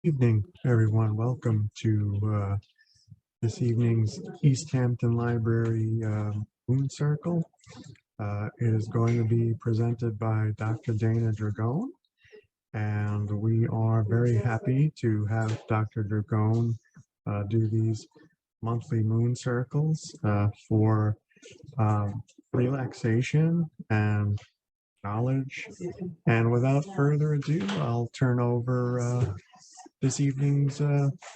Evening, everyone. Welcome to this evening's East Hampton Library Moon Circle. It is going to be presented by Dr. Dana Dragone, and we are very happy to have Dr. Dragone do these monthly moon circles for relaxation and knowledge. And without further ado, I'll turn over this evening's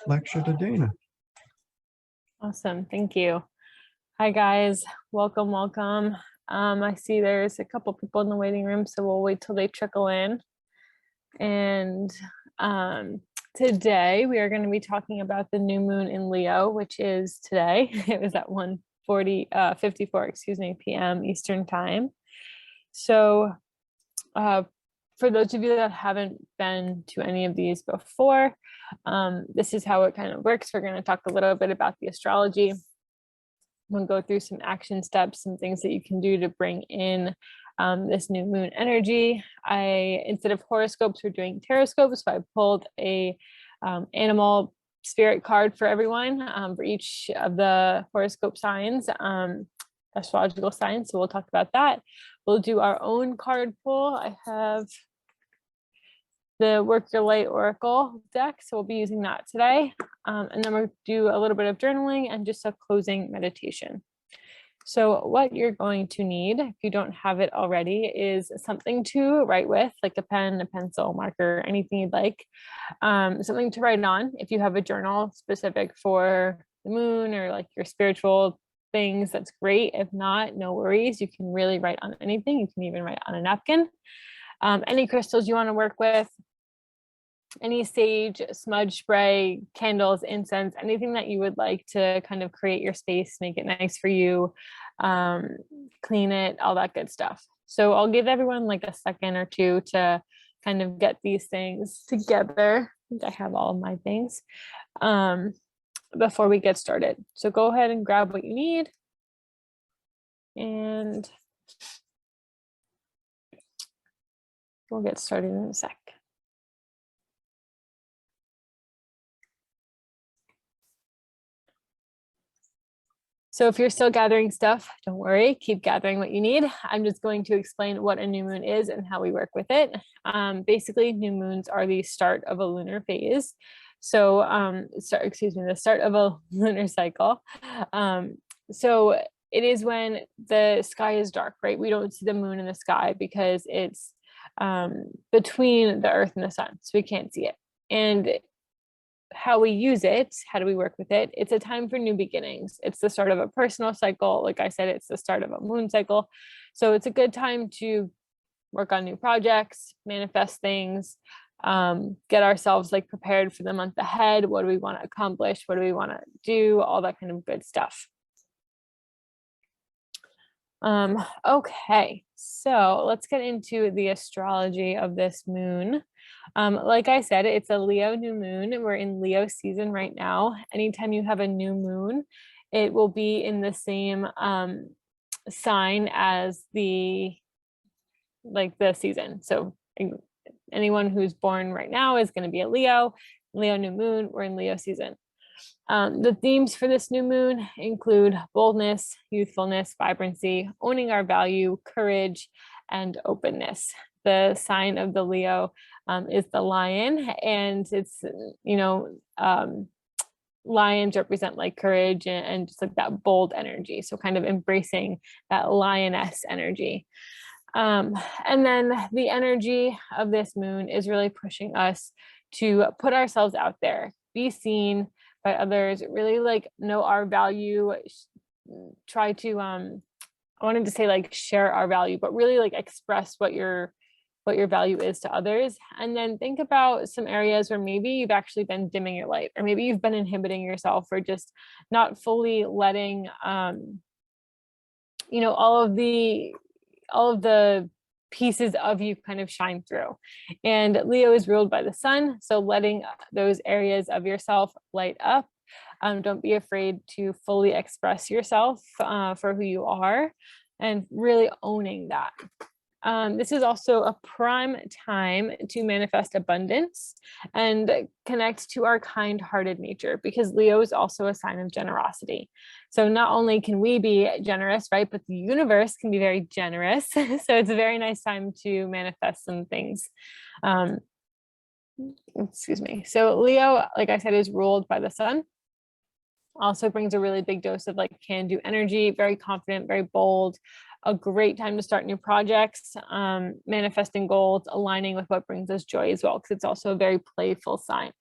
lecture to Dana. Awesome, thank you. Hi guys, welcome. I see there's a couple people in the waiting room, so we'll wait till they trickle in. And today we are going to be talking about the new moon in Leo, which is today. It was at 54 p.m. Eastern time. So for those of you that haven't been to any of these before, this is how it kind of works. We're going to talk a little bit about the astrology. We'll go through some action steps, some things that you can do to bring in this new moon energy. Instead of horoscopes, we're doing taroscopes. So I pulled a animal spirit card for everyone for each of the horoscope signs, astrological signs. So we'll talk about that. We'll do our own card pull. I have the Work Your Light Oracle deck, so we'll be using that today. And then we'll do a little bit of journaling and just a closing meditation. So what you're going to need, if you don't have it already, is something to write with, like a pen, a pencil, marker, anything you'd like. Something to write on. If you have a journal specific for the moon or like your spiritual things, that's great. If not, no worries. You can really write on anything. You can even write on a napkin. Any crystals you want to work with, any sage, smudge spray, candles, incense, anything that you would like to kind of create your space, make it nice for you, clean it, all that good stuff. So I'll give everyone like a second or two to kind of get these things together. I think I have all of my things before we get started. So go ahead and grab what you need. And we'll get started in a sec. So if you're still gathering stuff, don't worry, keep gathering what you need. I'm just going to explain what a new moon is and how we work with it. Basically, new moons are the start of a lunar phase. So, the start of a lunar cycle. So it is when the sky is dark, right? We don't see the moon in the sky because it's between the earth and the sun, so we can't see it. And how we use it, how do we work with it? It's a time for new beginnings. It's the start of a personal cycle. Like I said, it's the start of a moon cycle. So it's a good time to work on new projects, manifest things, get ourselves like prepared for the month ahead. What do we want to accomplish? What do we want to do? All that kind of good stuff. Okay, so let's get into the astrology of this moon. Like I said, it's a Leo new moon. We're in Leo season right now. Anytime you have a new moon, it will be in the same sign as the season. So anyone who's born right now is going to be a Leo new moon. We're in Leo season. The themes for this new moon include boldness, youthfulness, vibrancy, owning our value, courage, and openness. The sign of the Leo is the lion, and it's, lions represent like courage and just like that bold energy. So kind of embracing that lioness energy. And then the energy of this moon is really pushing us to put ourselves out there, be seen by others, really like know our value, try to I wanted to say like share our value, but really like express what your value is to others. And then think about some areas where maybe you've actually been dimming your light, or maybe you've been inhibiting yourself, or just not fully letting all of the pieces of you kind of shine through. And Leo is ruled by the sun, so letting those areas of yourself light up. Don't be afraid to fully express yourself for who you are, and really owning that. This is also a prime time to manifest abundance and connect to our kind-hearted nature, because Leo is also a sign of generosity. So not only can we be generous, right, but the universe can be very generous. So it's a very nice time to manifest some things. Excuse me. So Leo, like I said, is ruled by the sun. Also brings a really big dose of like can-do energy, very confident, very bold, a great time to start new projects, manifesting goals, aligning with what brings us joy as well, because it's also a very playful sign.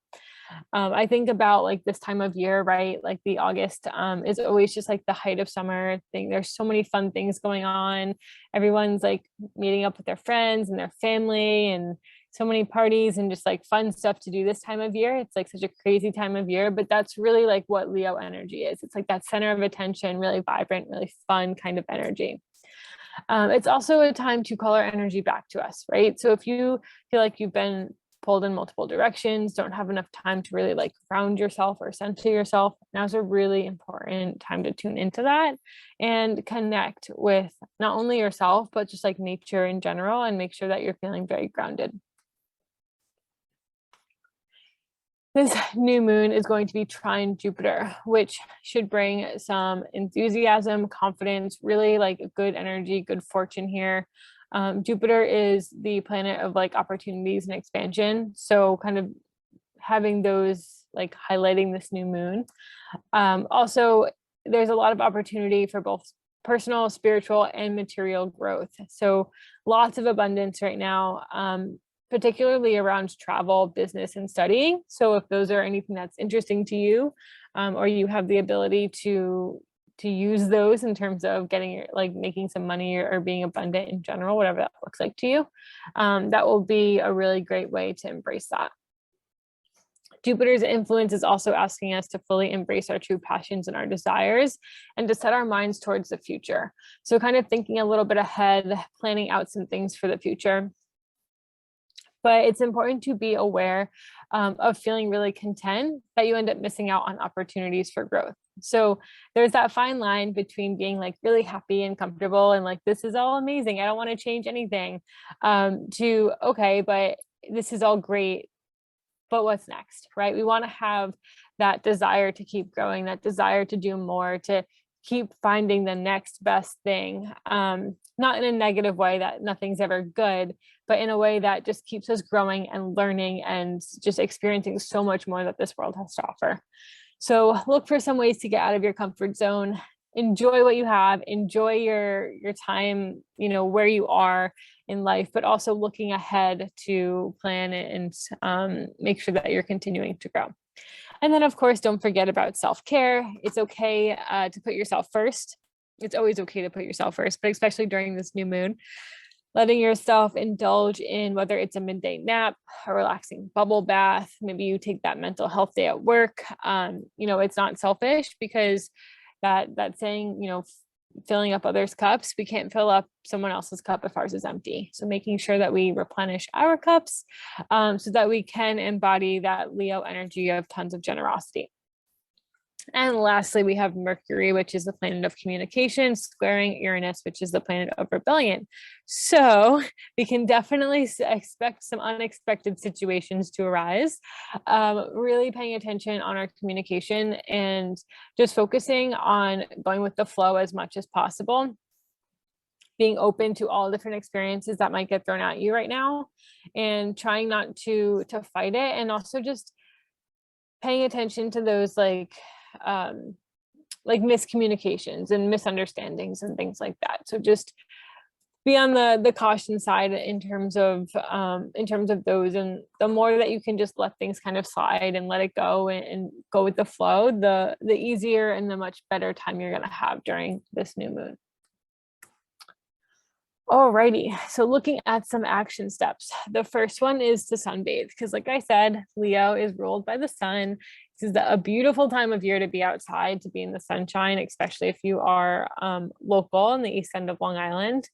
I think about like this time of year, right? Like the August is always just like the height of summer thing. There's so many fun things going on. Everyone's like meeting up with their friends and their family, and so many parties and just like fun stuff to do this time of year. It's like such a crazy time of year, but that's really like what Leo energy is. It's like that center of attention, really vibrant, really fun kind of energy. It's also a time to call our energy back to us, right? So if you feel like you've been pulled in multiple directions, don't have enough time to really like ground yourself or center yourself, now's a really important time to tune into that and connect with not only yourself, but just like nature in general, and make sure that you're feeling very grounded. This new moon is going to be trine Jupiter, which should bring some enthusiasm, confidence, really like good energy, good fortune here. Jupiter is the planet of like opportunities and expansion. So kind of having those like highlighting this new moon. Also, there's a lot of opportunity for both personal, spiritual, and material growth. So lots of abundance right now. Particularly around travel, business, and studying. So if those are anything that's interesting to you, or you have the ability to use those in terms of getting your, like making some money or being abundant in general, whatever that looks like to you, that will be a really great way to embrace that. Jupiter's influence is also asking us to fully embrace our true passions and our desires, and to set our minds towards the future. So kind of thinking a little bit ahead, planning out some things for the future. But it's important to be aware of feeling really content that you end up missing out on opportunities for growth. So there's that fine line between being like really happy and comfortable and like, this is all amazing, I don't want to change anything, to, okay, but this is all great, but what's next, right? We want to have that desire to keep growing, that desire to do more, to keep finding the next best thing, not in a negative way that nothing's ever good, but in a way that just keeps us growing and learning and just experiencing so much more that this world has to offer. So look for some ways to get out of your comfort zone, enjoy what you have, enjoy your time, you know, where you are in life, but also looking ahead to plan and make sure that you're continuing to grow. And then, of course, don't forget about self-care. It's okay to put yourself first. It's always okay to put yourself first, but especially during this new moon, letting yourself indulge in whether it's a midday nap, a relaxing bubble bath, maybe you take that mental health day at work. You know, it's not selfish, because that saying, you know, filling up others' cups, we can't fill up someone else's cup if ours is empty. So making sure that we replenish our cups, so that we can embody that Leo energy of tons of generosity. And lastly, we have Mercury, which is the planet of communication, squaring Uranus, which is the planet of rebellion. So we can definitely expect some unexpected situations to arise. Really paying attention on our communication and just focusing on going with the flow as much as possible. Being open to all different experiences that might get thrown at you right now, and trying not to fight it, and also just paying attention to those like miscommunications and misunderstandings and things like that. So just be on the caution side in terms of those, and the more that you can just let things kind of slide and let it go and go with the flow, the easier and the much better time you're going to have during this new moon. Alrighty, so looking at some action steps. The first one is to sunbathe, because like I said, Leo is ruled by the sun. This is a beautiful time of year to be outside, to be in the sunshine, especially if you are local in the east end of Long Island.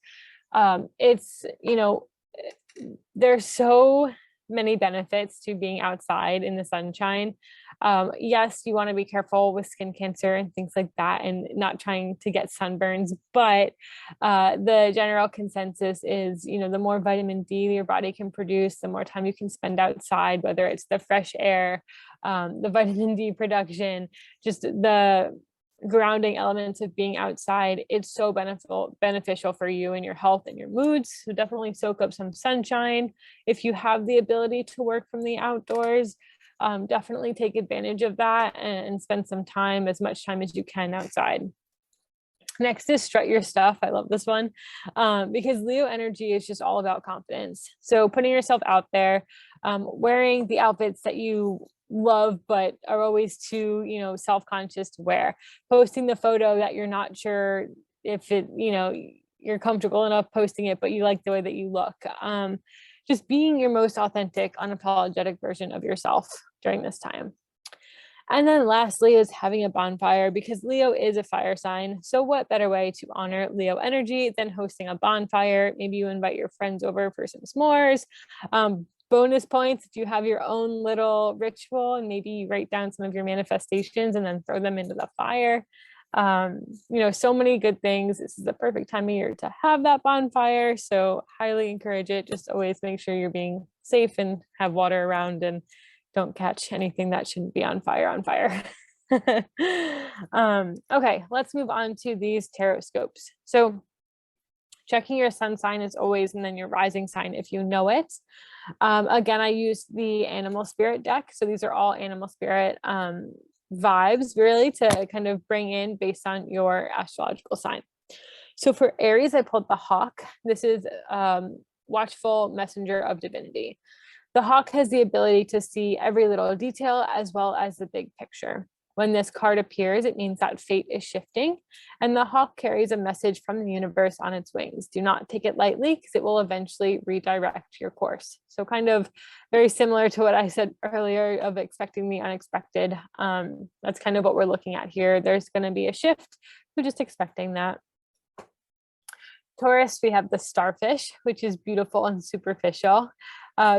It's, you know, there's so many benefits to being outside in the sunshine. Yes, you want to be careful with skin cancer and things like that and not trying to get sunburns, but the general consensus is, you know, the more vitamin D your body can produce, the more time you can spend outside, whether it's the fresh air, the vitamin D production, just the grounding elements of being outside. It's so beneficial for you and your health and your moods. So definitely soak up some sunshine. If you have the ability to work from the outdoors, definitely take advantage of that and spend some time, as much time as you can outside. Next is strut your stuff. I love this one because Leo energy is just all about confidence. So putting yourself out there, wearing the outfits that you love but are always too, you know, self-conscious to wear, posting the photo that you're not sure if it, you know, you're comfortable enough posting it, but you like the way that you look. Just being your most authentic, unapologetic version of yourself during this time. And then lastly is having a bonfire, because Leo is a fire sign. So what better way to honor Leo energy than hosting a bonfire? Maybe you invite your friends over for some s'mores. Bonus points if you have your own little ritual, and maybe you write down some of your manifestations and then throw them into the fire. You know, so many good things. This is the perfect time of year to have that bonfire. So highly encourage it. Just always make sure you're being safe and have water around, and don't catch anything that shouldn't be on fire. Okay, let's move on to these tarot scopes. So checking your sun sign is always, and then your rising sign if you know it. Again, I use the animal spirit deck. So these are all animal spirit vibes really to kind of bring in based on your astrological sign. So for Aries, I pulled the hawk. This is watchful messenger of divinity. The hawk has the ability to see every little detail as well as the big picture. When this card appears, it means that fate is shifting, and the hawk carries a message from the universe on its wings. Do not take it lightly, because it will eventually redirect your course. So kind of very similar to what I said earlier of expecting the unexpected. That's kind of what we're looking at here. There's going to be a shift. We're just expecting that. Taurus, we have the starfish, which is beautiful and superficial.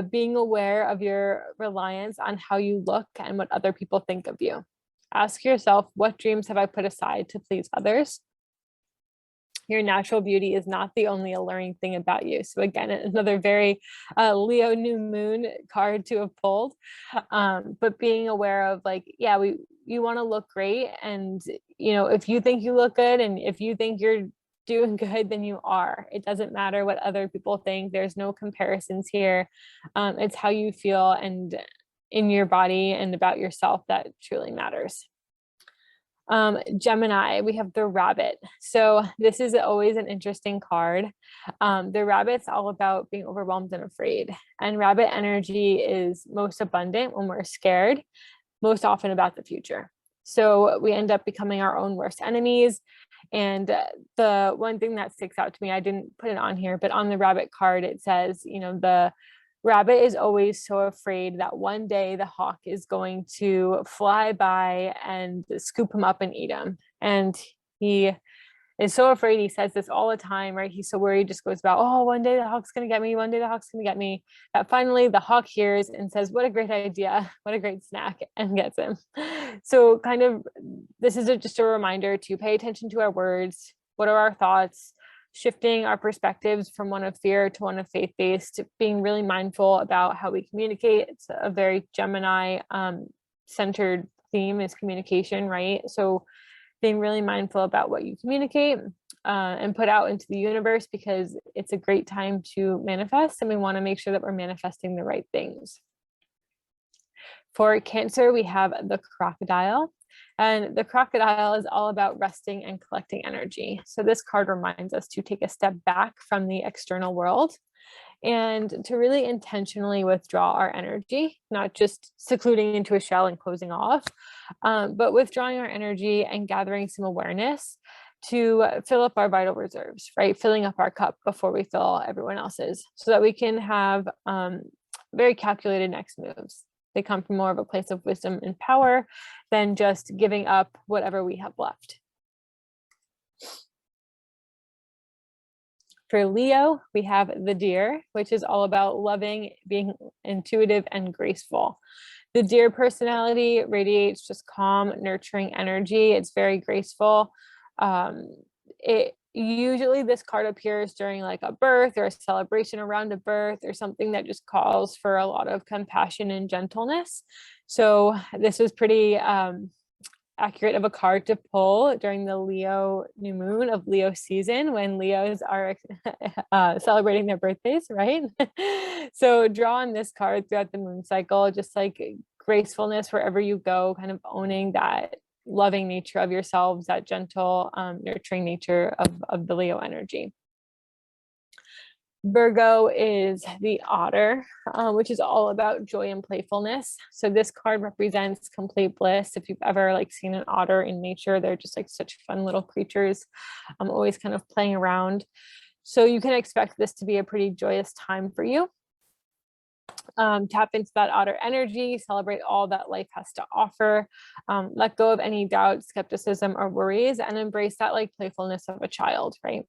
Being aware of your reliance on how you look and what other people think of you. Ask yourself, what dreams have I put aside to please others? Your natural beauty is not the only alluring thing about you. So again, another very Leo new moon card to have pulled. But being aware of like, yeah, you want to look great. And, you know, if you think you look good and if you think you're doing good, then you are. It doesn't matter what other people think. There's no comparisons here. It's how you feel and in your body and about yourself that truly matters. Gemini, we have the rabbit. So this is always an interesting card. The rabbit's all about being overwhelmed and afraid. And rabbit energy is most abundant when we're scared, most often about the future. So we end up becoming our own worst enemies. And the one thing that sticks out to me, I didn't put it on here, but on the rabbit card, it says, you know, the rabbit is always so afraid that one day the hawk is going to fly by and scoop him up and eat him. And he is so afraid. He says this all the time, right? He's so worried, just goes about, oh, one day the hawk's going to get me. One day the hawk's going to get me. That finally the hawk hears and says, what a great idea. What a great snack, and gets him. So kind of, this is just a reminder to pay attention to our words. What are our thoughts? Shifting our perspectives from one of fear to one of faith-based, being really mindful about how we communicate. It's a very Gemini centered theme is communication, right? So being really mindful about what you communicate and put out into the universe, because it's a great time to manifest, and we want to make sure that we're manifesting the right things. For Cancer, we have the crocodile. And the crocodile is all about resting and collecting energy. So this card reminds us to take a step back from the external world and to really intentionally withdraw our energy, not just secluding into a shell and closing off, but withdrawing our energy and gathering some awareness to fill up our vital reserves, right? Filling up our cup before we fill everyone else's, so that we can have very calculated next moves. They come from more of a place of wisdom and power than just giving up whatever we have left. For Leo, we have the deer, which is all about loving, being intuitive and graceful. The deer personality radiates just calm, nurturing energy. It's very graceful. It usually, this card appears during like a birth or a celebration around a birth or something that just calls for a lot of compassion and gentleness. So this was pretty accurate of a card to pull during the Leo new moon of Leo season, when Leos are celebrating their birthdays, right? So draw on this card throughout the moon cycle, just like gracefulness wherever you go, kind of owning that loving nature of yourselves, that gentle, nurturing nature of the Leo energy. Virgo is the otter, which is all about joy and playfulness. So this card represents complete bliss. If you've ever like seen an otter in nature, they're just like such fun little creatures, always kind of playing around. So you can expect this to be a pretty joyous time for you. Tap into that otter energy, celebrate all that life has to offer, let go of any doubt, skepticism, or worries, and embrace that like playfulness of a child, right?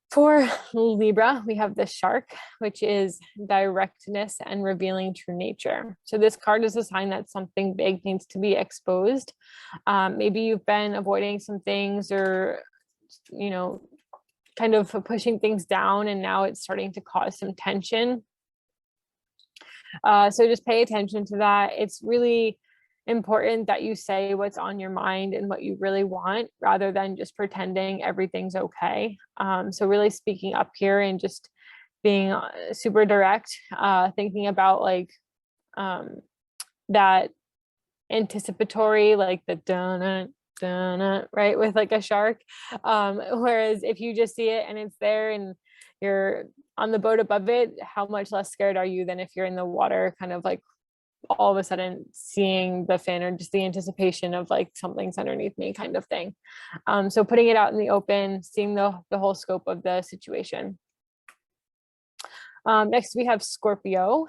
For Libra, we have the shark, which is directness and revealing true nature. So this card is a sign that something big needs to be exposed. Maybe you've been avoiding some things, or, you know, kind of pushing things down, and now it's starting to cause some tension. So just pay attention to that. It's really important that you say what's on your mind and what you really want, rather than just pretending everything's okay. So really speaking up here and just being super direct, thinking about like that anticipatory, like the dun dun, right, with like a shark. Whereas if you just see it and it's there and you're on the boat above it, how much less scared are you than if you're in the water, kind of like all of a sudden seeing the fin, or just the anticipation of like something's underneath me kind of thing. So putting it out in the open, seeing the whole scope of the situation. Next we have Scorpio,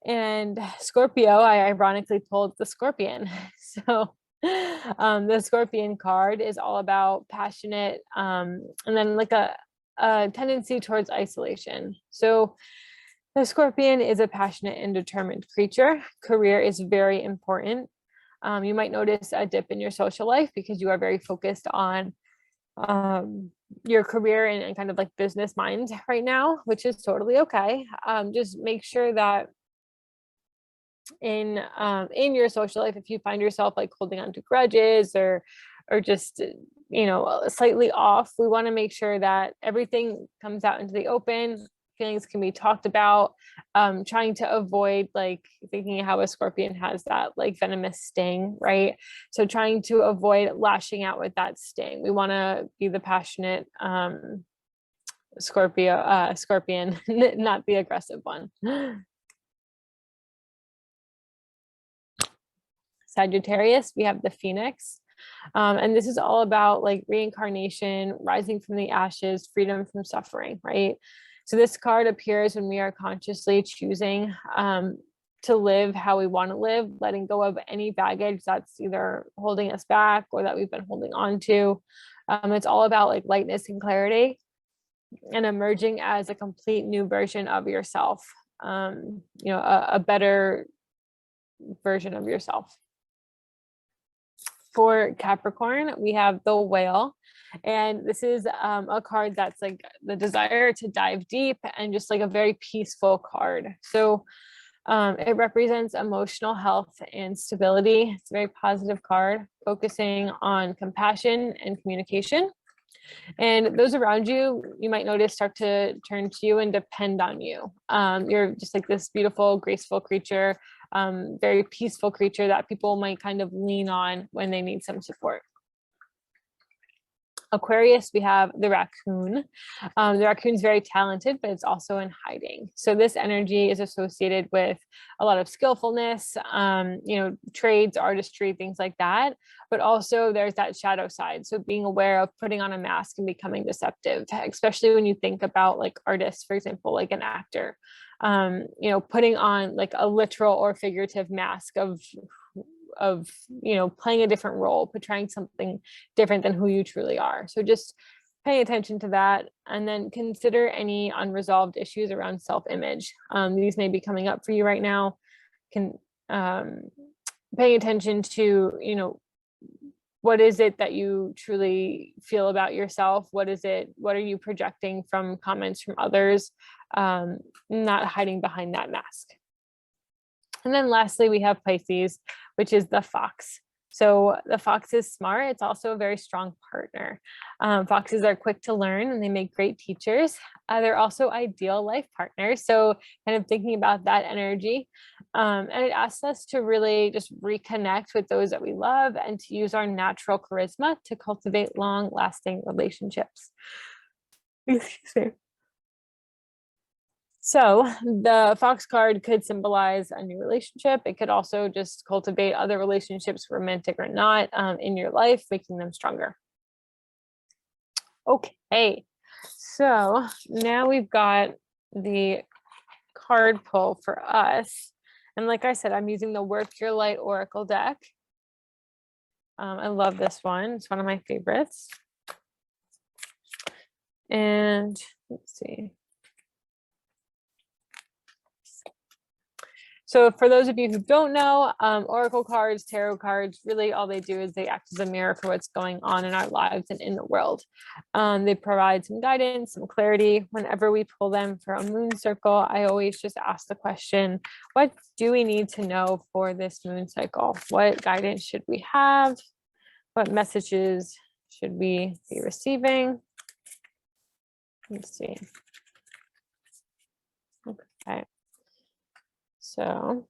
and Scorpio, I ironically pulled the Scorpion. So the Scorpion card is all about passionate, and then like a tendency towards isolation. So the Scorpion is a passionate and determined creature. Career is very important. You might notice a dip in your social life because you are very focused on your career and kind of like business mind right now, which is totally okay. Just make sure that in your social life, if you find yourself like holding on to grudges or just, you know, slightly off, we want to make sure that everything comes out into the open. Feelings can be talked about, trying to avoid like thinking how a scorpion has that like venomous sting, right? So trying to avoid lashing out with that sting. We want to be the passionate scorpion, not the aggressive one. Sagittarius, we have the Phoenix. And this is all about like reincarnation, rising from the ashes, freedom from suffering, right? So this card appears when we are consciously choosing to live how we want to live, letting go of any baggage that's either holding us back or that we've been holding on to. It's all about like lightness and clarity, and emerging as a complete new version of yourself, you know, a better version of yourself. For Capricorn, we have the Whale, and this is a card that's like the desire to dive deep and just like a very peaceful card. So it represents emotional health and stability. It's a very positive card, focusing on compassion and communication. And those around you, you might notice, start to turn to you and depend on you. You're just like this beautiful, graceful creature, very peaceful creature that people might kind of lean on when they need some support. Aquarius, we have the raccoon. The raccoon's very talented, but it's also in hiding. So this energy is associated with a lot of skillfulness, you know, trades, artistry, things like that. But also there's that shadow side. So being aware of putting on a mask and becoming deceptive, especially when you think about like artists, for example, like an actor, you know, putting on like a literal or figurative mask of you know, playing a different role, portraying something different than who you truly are. So just pay attention to that, and then consider any unresolved issues around self-image. These may be coming up for you right now. Can paying attention to, what is it that you truly feel about yourself? What are you projecting from comments from others? Not hiding behind that mask. And then lastly, we have Pisces, which is the fox. So the fox is smart. It's also a very strong partner. Foxes are quick to learn and they make great teachers. They're also ideal life partners. So kind of thinking about that energy. And it asks us to really just reconnect with those that we love and to use our natural charisma to cultivate long-lasting relationships. Excuse me. So the fox card could symbolize a new relationship. It could also just cultivate other relationships, romantic or not, in your life, making them stronger. Okay, so now we've got the card pull for us. And like I said, I'm using the Work Your Light Oracle deck. I love this one. It's one of my favorites. And let's see. So for those of you who don't know, Oracle cards, tarot cards, really all they do is they act as a mirror for what's going on in our lives and in the world. They provide some guidance, some clarity. Whenever we pull them for a moon circle, I always just ask the question, what do we need to know for this moon cycle? What guidance should we have? What messages should we be receiving? Let's see. Okay. So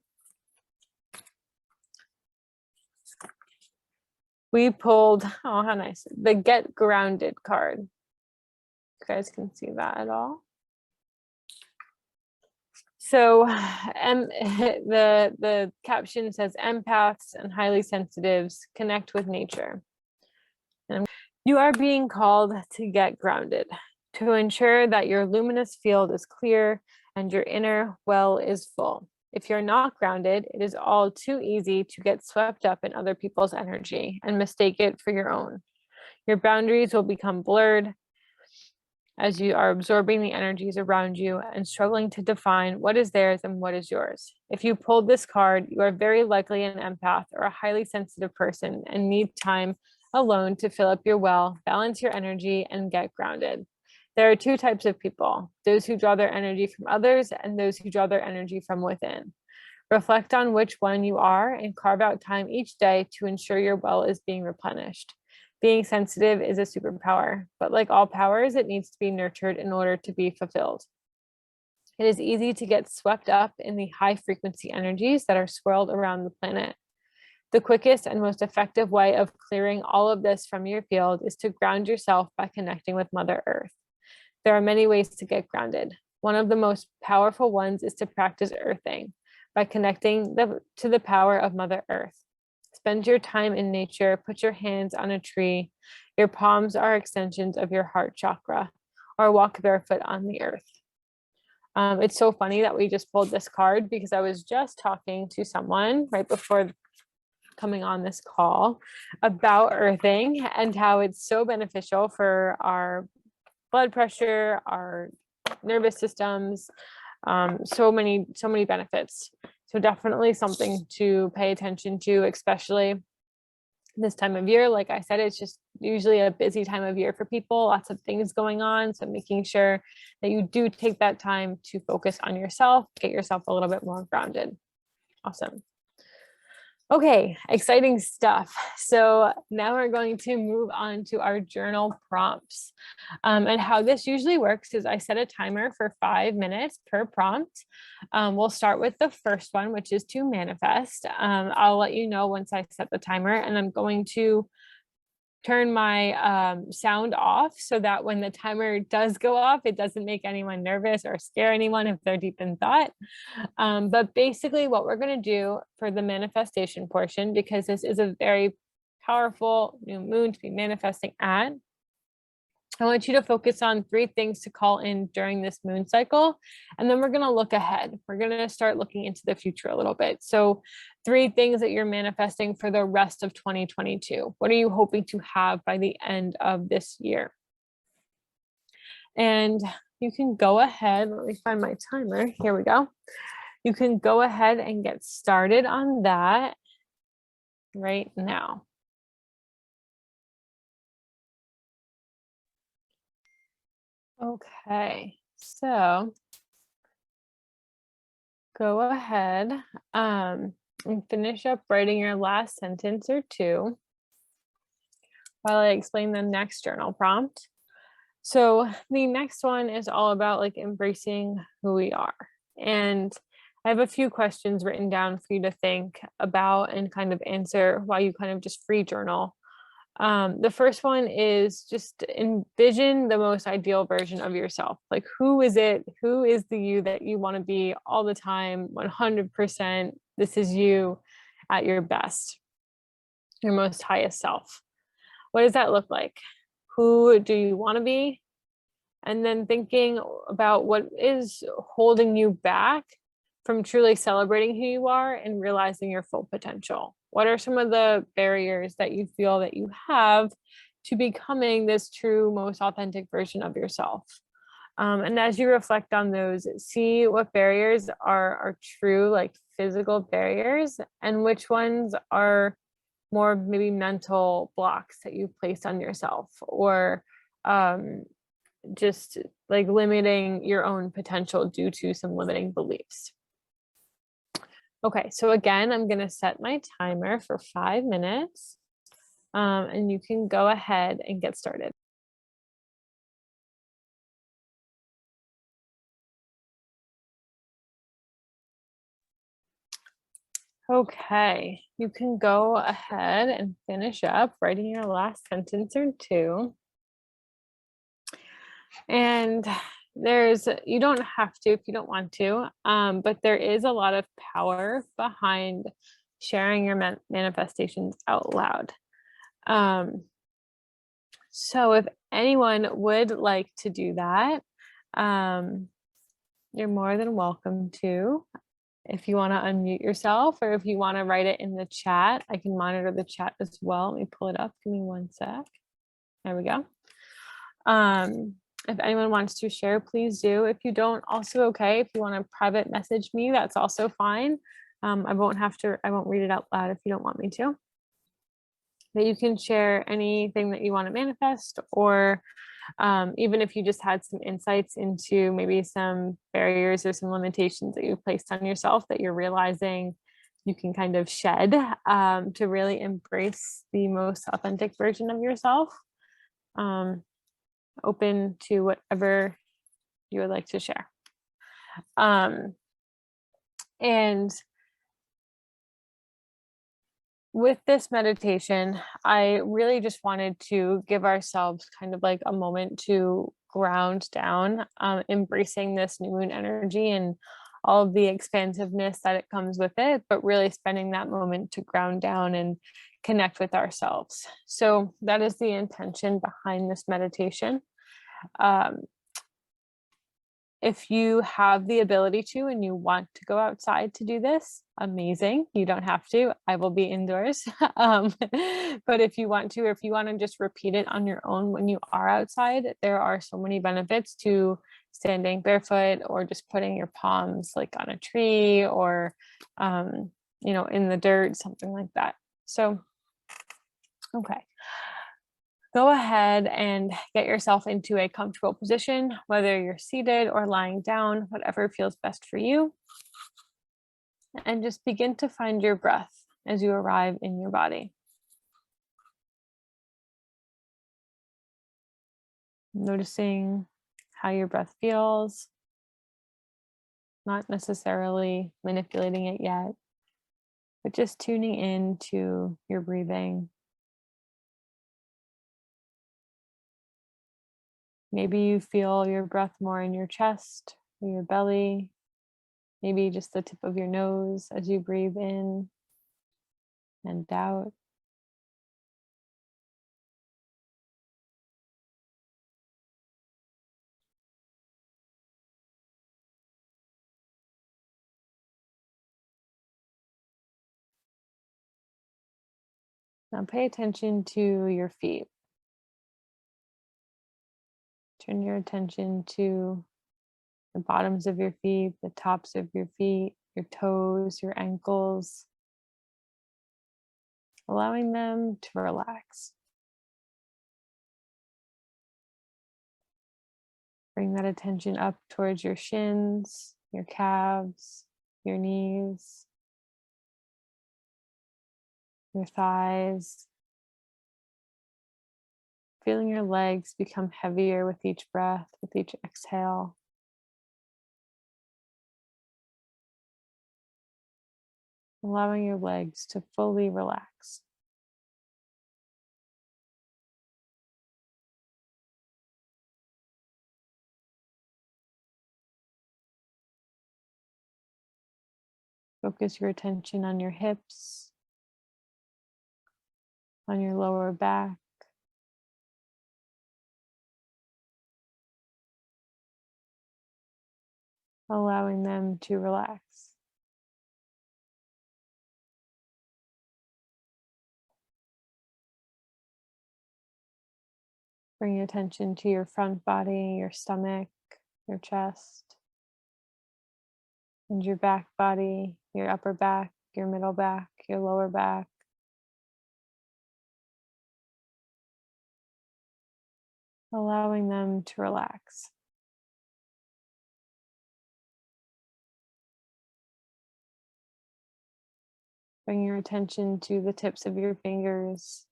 we pulled, oh, how nice, the Get Grounded card. You guys can see that at all. So the caption says, empaths and highly sensitives connect with nature. And you are being called to get grounded, to ensure that your luminous field is clear and your inner well is full. If you're not grounded, it is all too easy to get swept up in other people's energy and mistake it for your own. Your boundaries will become blurred as you are absorbing the energies around you and struggling to define what is theirs and what is yours. If you pulled this card, you are very likely an empath or a highly sensitive person and need time alone to fill up your well, balance your energy, and get grounded. There are two types of people, those who draw their energy from others and those who draw their energy from within. Reflect on which one you are and carve out time each day to ensure your well is being replenished. Being sensitive is a superpower, but like all powers, it needs to be nurtured in order to be fulfilled. It is easy to get swept up in the high frequency energies that are swirled around the planet. The quickest and most effective way of clearing all of this from your field is to ground yourself by connecting with Mother Earth. There are many ways to get grounded. One of the most powerful ones is to practice earthing by connecting to the power of Mother Earth. Spend your time in nature, put your hands on a tree. Your palms are extensions of your heart chakra, or walk barefoot on the earth. It's so funny that we just pulled this card because I was just talking to someone right before coming on this call about earthing and how it's so beneficial for our blood pressure, our nervous systems, so many benefits. So definitely something to pay attention to, especially this time of year. Like I said, it's just usually a busy time of year for people, lots of things going on. So making sure that you do take that time to focus on yourself, get yourself a little bit more grounded. Awesome. Okay, exciting stuff. So now we're going to move on to our journal prompts. And how this usually works is I set a timer for 5 minutes per prompt. We'll start with the first one, which is to manifest. I'll let you know once I set the timer, and I'm going to turn my sound off so that when the timer does go off, it doesn't make anyone nervous or scare anyone if they're deep in thought. But basically what we're going to do for the manifestation portion, because this is a very powerful new moon to be manifesting at, I want you to focus on 3 things to call in during this moon cycle. And then we're going to look ahead. We're going to start looking into the future a little bit. So 3 things that you're manifesting for the rest of 2022. What are you hoping to have by the end of this year? And you can go ahead. Let me find my timer. Here we go. you can go ahead and get started on that right now. Okay, so go ahead and finish up writing your last sentence or two while I explain the next journal prompt. So the next one is all about like embracing who we are. And I have a few questions written down for you to think about and kind of answer while you kind of just free journal. The first one is just envision the most ideal version of yourself. Like, who is it? Who is the you that you want to be all the time? 100%. This is you at your best, your most highest self. What does that look like? Who do you want to be? And then thinking about what is holding you back from truly celebrating who you are and realizing your full potential. What are some of the barriers that you feel that you have to becoming this true, most authentic version of yourself? And as you reflect on those, see what barriers are true, like physical barriers, and which ones are more maybe mental blocks that you've placed on yourself, or just like limiting your own potential due to some limiting beliefs. Okay, so again, I'm going to set my timer for 5 minutes, and you can go ahead and get started. Okay, you can go ahead and finish up writing your last sentence or two. And you don't have to if you don't want to, but there is a lot of power behind sharing your manifestations out loud. So if anyone would like to do that, you're more than welcome to. If you want to unmute yourself, or if you want to write it in the chat, I can monitor the chat as well. Let me pull it up. Give me 1 sec. There we go. If anyone wants to share, please do. If you don't, also okay. If you want to private message me, that's also fine. I won't read it out loud if you don't want me to. But you can share anything that you want to manifest, or even if you just had some insights into maybe some barriers or some limitations that you placed on yourself that you're realizing you can kind of shed to really embrace the most authentic version of yourself. Open to whatever you would like to share. And with this meditation, I really just wanted to give ourselves kind of like a moment to ground down, embracing this new moon energy and all of the expansiveness that it comes with it, but really spending that moment to ground down and connect with ourselves. So that is the intention behind this meditation. If you have the ability to and you want to go outside to do this, amazing. You don't have to. I will be indoors. But if you want to, or if you want to just repeat it on your own when you are outside, there are so many benefits to standing barefoot, or just putting your palms like on a tree, or in the dirt, something like that. So, okay. Go ahead and get yourself into a comfortable position, whether you're seated or lying down, whatever feels best for you. And just begin to find your breath as you arrive in your body. Noticing how your breath feels, not necessarily manipulating it yet, but just tuning in to your breathing. Maybe you feel your breath more in your chest or your belly, maybe just the tip of your nose as you breathe in and out. Now pay attention to your feet. Turn your attention to the bottoms of your feet, the tops of your feet, your toes, your ankles, allowing them to relax. Bring that attention up towards your shins, your calves, your knees, your thighs. Feeling your legs become heavier with each breath, with each exhale. Allowing your legs to fully relax. Focus your attention on your hips, on your lower back, allowing them to relax. Bring your attention to your front body, your stomach, your chest, and your back body, your upper back, your middle back, your lower back. Allowing them to relax. Bring your attention to the tips of your fingers,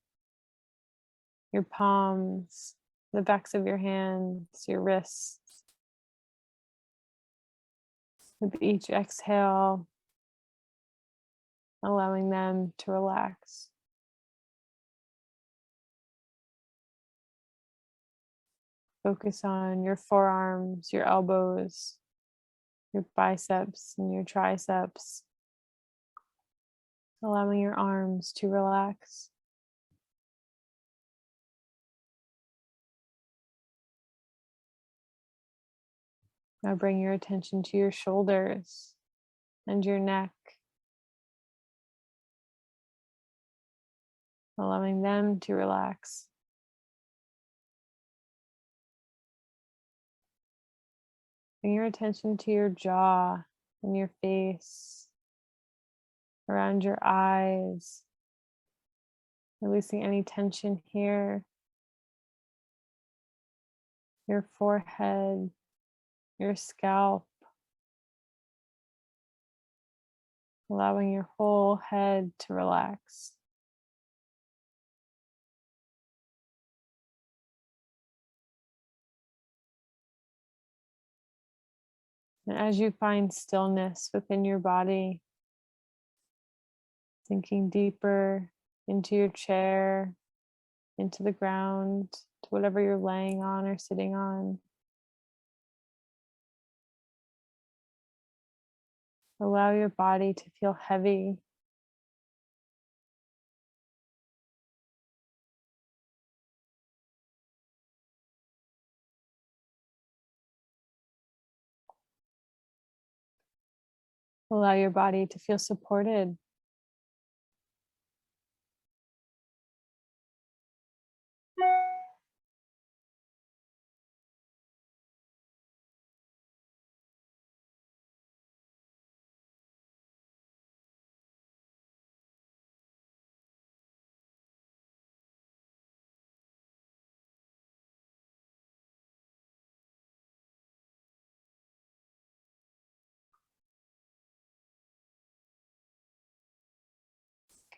your palms, the backs of your hands, your wrists. With each exhale, allowing them to relax. Focus on your forearms, your elbows, your biceps, and your triceps. Allowing your arms to relax. Now bring your attention to your shoulders and your neck, allowing them to relax. Bring your attention to your jaw and your face, around your eyes, releasing any tension here, your forehead, your scalp, allowing your whole head to relax. And as you find stillness within your body, sinking deeper into your chair, into the ground, to whatever you're laying on or sitting on. Allow your body to feel heavy. Allow your body to feel supported.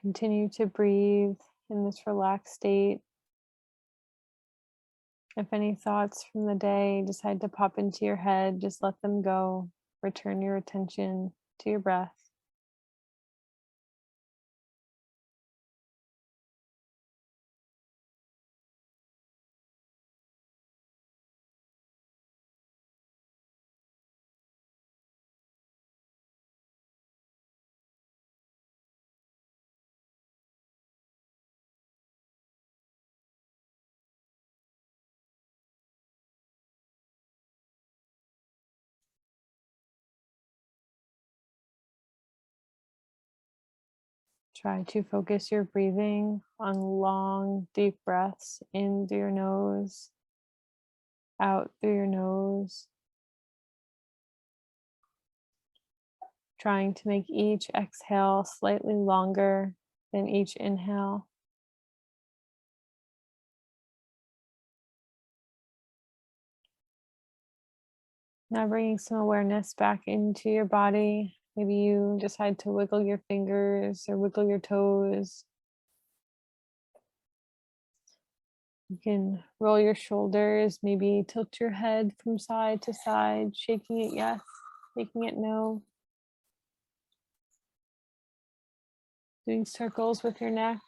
Continue to breathe in this relaxed state. If any thoughts from the day decide to pop into your head, just let them go. Return your attention to your breath. Try to focus your breathing on long, deep breaths in through your nose, out through your nose. trying to make each exhale slightly longer than each inhale. Now bringing some awareness back into your body. Maybe you decide to wiggle your fingers or wiggle your toes. You can roll your shoulders, maybe tilt your head from side to side, shaking it yes, making it no. Doing circles with your neck.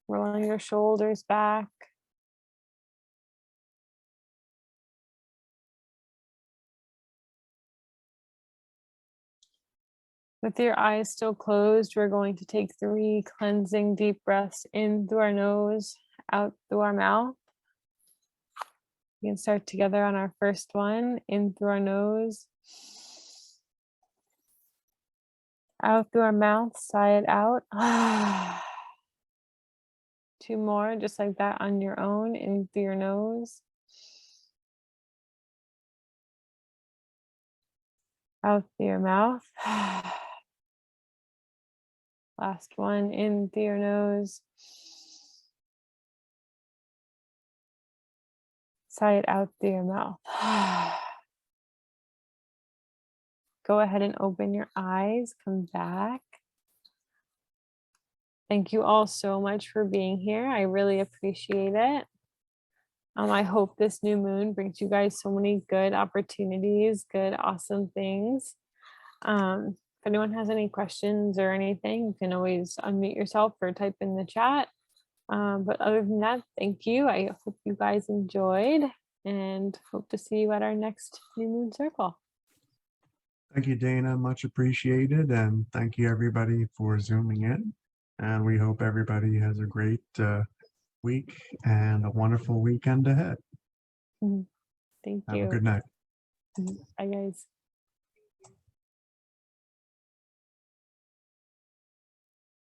Rolling your shoulders back. With your eyes still closed, we're going to take 3 cleansing deep breaths in through our nose, out through our mouth. We can start together on our first one, in through our nose, out through our mouth, sigh it out. 2 more, just like that on your own, in through your nose, out through your mouth. Last one, in through your nose. Sigh it out through your mouth. Go ahead and open your eyes, come back. Thank you all so much for being here. I really appreciate it. I hope this new moon brings you guys so many good opportunities, good, awesome things. If anyone has any questions or anything, you can always unmute yourself or type in the chat. But other than that, thank you. I hope you guys enjoyed and hope to see you at our next new moon circle. Thank you, Dana. Much appreciated. And thank you, everybody, for Zooming in. And we hope everybody has a great week and a wonderful weekend ahead. Thank Have you. a good night. Bye, guys.